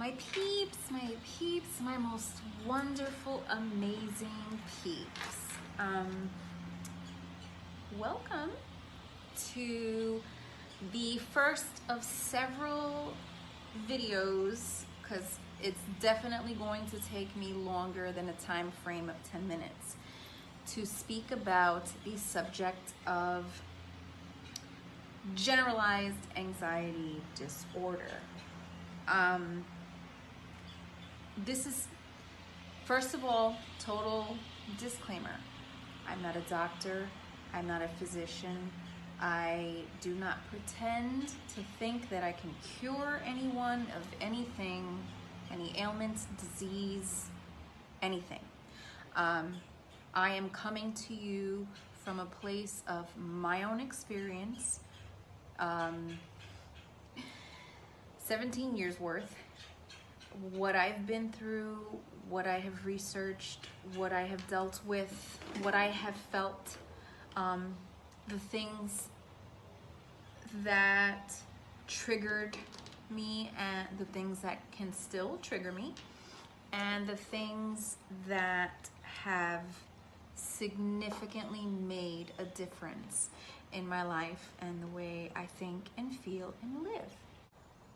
my peeps, my most wonderful, amazing peeps. Welcome to the first of several videos, because it's definitely going to take me longer than a time frame of 10 minutes to speak about the subject of generalized anxiety disorder. This is, first of all, total disclaimer. I'm not a doctor. I'm not a physician. I do not pretend to think that I can cure anyone of anything, any ailments, disease, anything. I am coming to you from a place of my own experience, 17 years worth, what I've been through, what I have researched, what I have dealt with, what I have felt, the things that triggered me and the things that can still trigger me, and the things that have significantly made a difference in my life and the way I think and feel and live.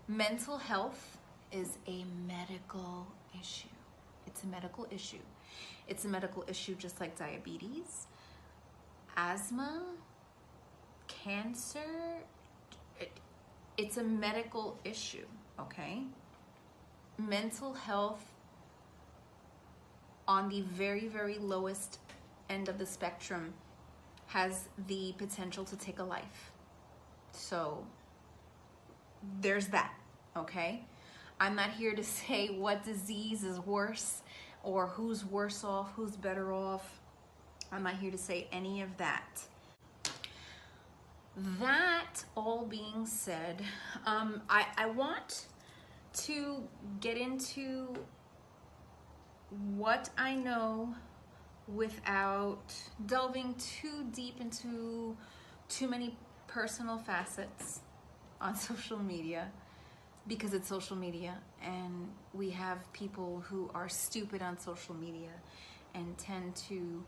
Mental health is a medical issue. It's a medical issue. It's a medical issue just like diabetes, asthma, cancer. It's a medical issue, okay? Mental health on the very, very lowest end of the spectrum has the potential to take a life. So there's that, okay? I'm not here to say what disease is worse or who's worse off, who's better off. I'm not here to say any of that. That all being said, I want to get into what I know without delving too deep into too many personal facets on social media, because it's social media and we have people who are stupid on social media and tend to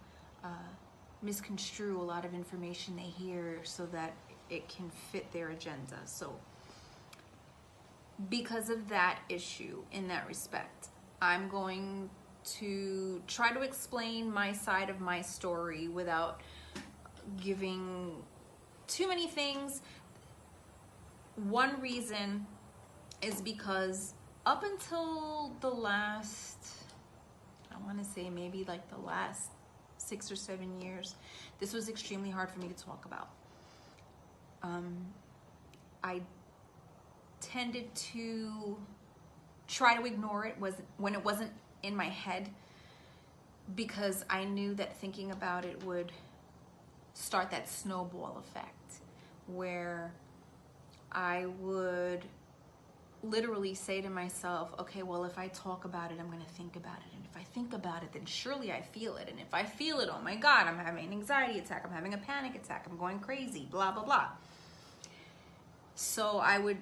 misconstrue a lot of information they hear so that it can fit their agenda. So because of that issue, in that respect, I'm going to try to explain my side of my story without giving too many things. One reason is because up until the last, I want to say maybe like the last 6 or 7 years, this was extremely hard for me to talk about. I tended to try to ignore it when it wasn't in my head, because I knew that thinking about it would start that snowball effect where I would literally say to myself, okay, well, if I talk about it, I'm going to think about it. And if I think about it, then surely I feel it. And if I feel it, oh my God, I'm having an anxiety attack. I'm having a panic attack. I'm going crazy, blah, blah, blah. So I would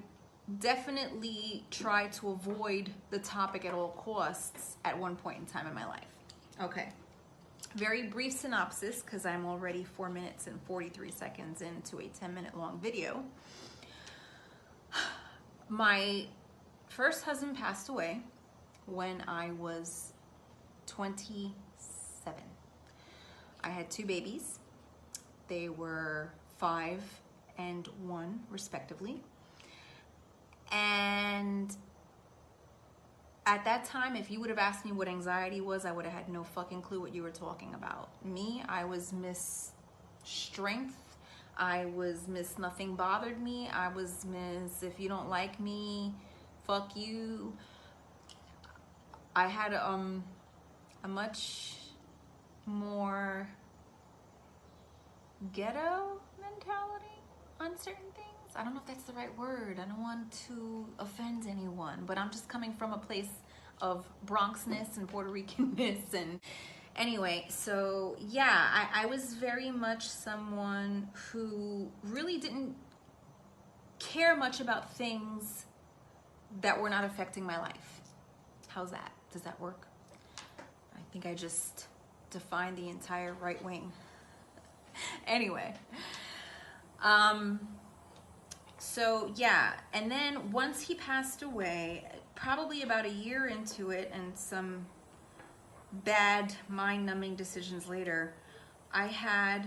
definitely try to avoid the topic at all costs at one point in time in my life. Okay. Very brief synopsis, because I'm already 4 minutes and 43 seconds into a 10-minute long video. My first husband passed away when I was 27. I had 2 babies. They were 5 and 1 respectively. And at that time, if you would have asked me what anxiety was, I would have had no fucking clue what you were talking about. Me, I was Miss Strength. I was Miss Nothing Bothered Me. I was Miss If You Don't Like Me, fuck you. I had a much more ghetto mentality on certain things. I don't know if that's the right word. I don't want to offend anyone, but I'm just coming from a place of Bronxness and Puerto Ricanness. And anyway, so yeah, I was very much someone who really didn't care much about things that were not affecting my life. How's that? Does that work? I think I just defined the entire right wing. Anyway, so yeah, and then once he passed away, probably about a year into it and some bad mind-numbing decisions later, I had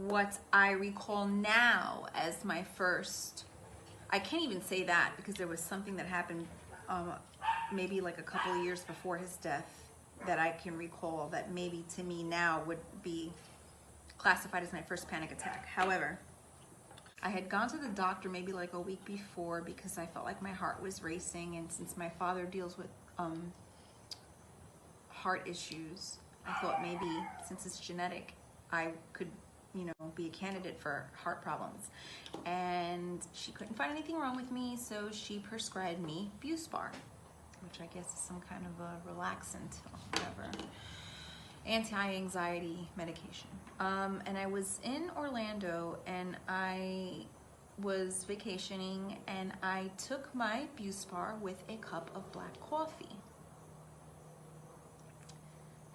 what I recall now as my first, I can't even say that because there was something that happened maybe like a couple of years before his death that I can recall that maybe to me now would be classified as my first panic attack. However, I had gone to the doctor maybe like a week before because I felt like my heart was racing, and since my father deals with heart issues, I thought maybe since it's genetic, I could, you know, be a candidate for heart problems. And she couldn't find anything wrong with me, so she prescribed me Buspar, which I guess is some kind of a relaxant or whatever, anti-anxiety medication. And I was in Orlando and I was vacationing, and I took my Buspar with a cup of black coffee.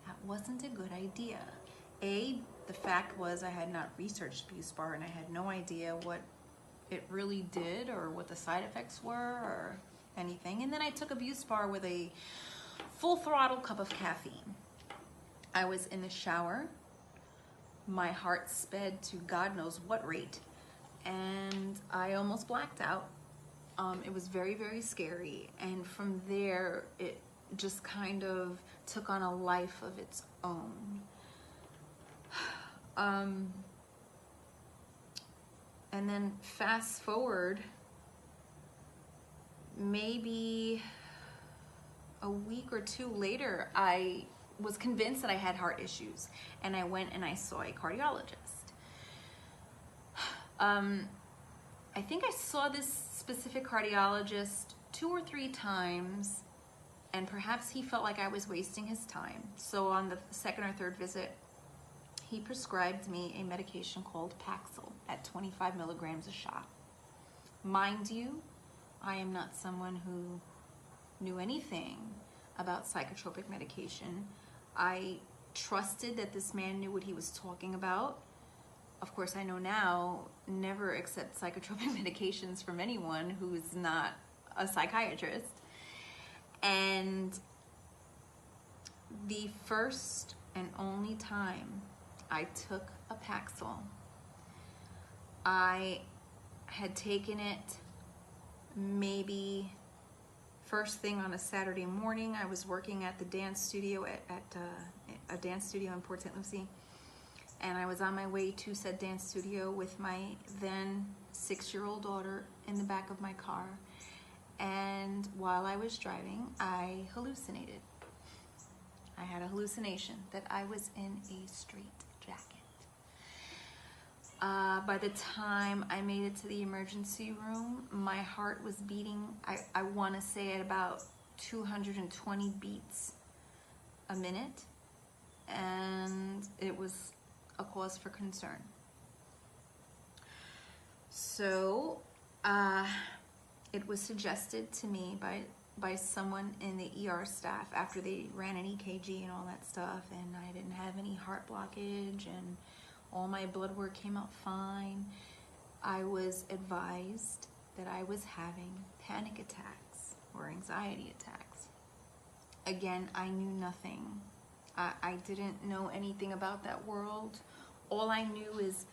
That wasn't a good idea. The fact was I had not researched Buspar and I had no idea what it really did or what the side effects were or anything. And then I took a Buspar with a full throttle cup of caffeine. I was in the shower. My heart sped to God knows what rate, and I almost blacked out. It was very, very scary. And from there, it just kind of took on a life of its own. And then fast forward, maybe a week or two later, I was convinced that I had heart issues, and I went and I saw a cardiologist. I think I saw this specific cardiologist 2 or 3 times, and perhaps he felt like I was wasting his time. So on the 2nd or 3rd visit, he prescribed me a medication called Paxil at 25 milligrams a shot. Mind you, I am not someone who knew anything about psychotropic medication. I trusted that this man knew what he was talking about. Of course, I know now, never accept psychotropic medications from anyone who is not a psychiatrist. And the first and only time I took a Paxil, I had taken it maybe first thing on a Saturday morning. I was working at the dance studio at a dance studio in Port St. Lucie, and I was on my way to said dance studio with my then 6-year-old daughter in the back of my car. And while I was driving, I hallucinated. I had a hallucination that I was in a straight jacket. By the time I made it to the emergency room, my heart was beating, I want to say at about 220 beats a minute, and it was a cause for concern. So it was suggested to me by someone in the ER staff after they ran an EKG and all that stuff, and I didn't have any heart blockage and all my blood work came out fine. I was advised that I was having panic attacks or anxiety attacks. Again, I knew nothing. I didn't know anything about that world. All I knew is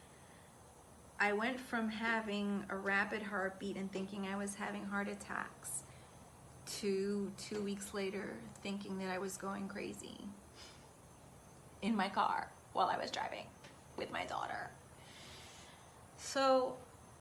I went from having a rapid heartbeat and thinking I was having heart attacks to 2 weeks later thinking that I was going crazy in my car while I was driving with my daughter. So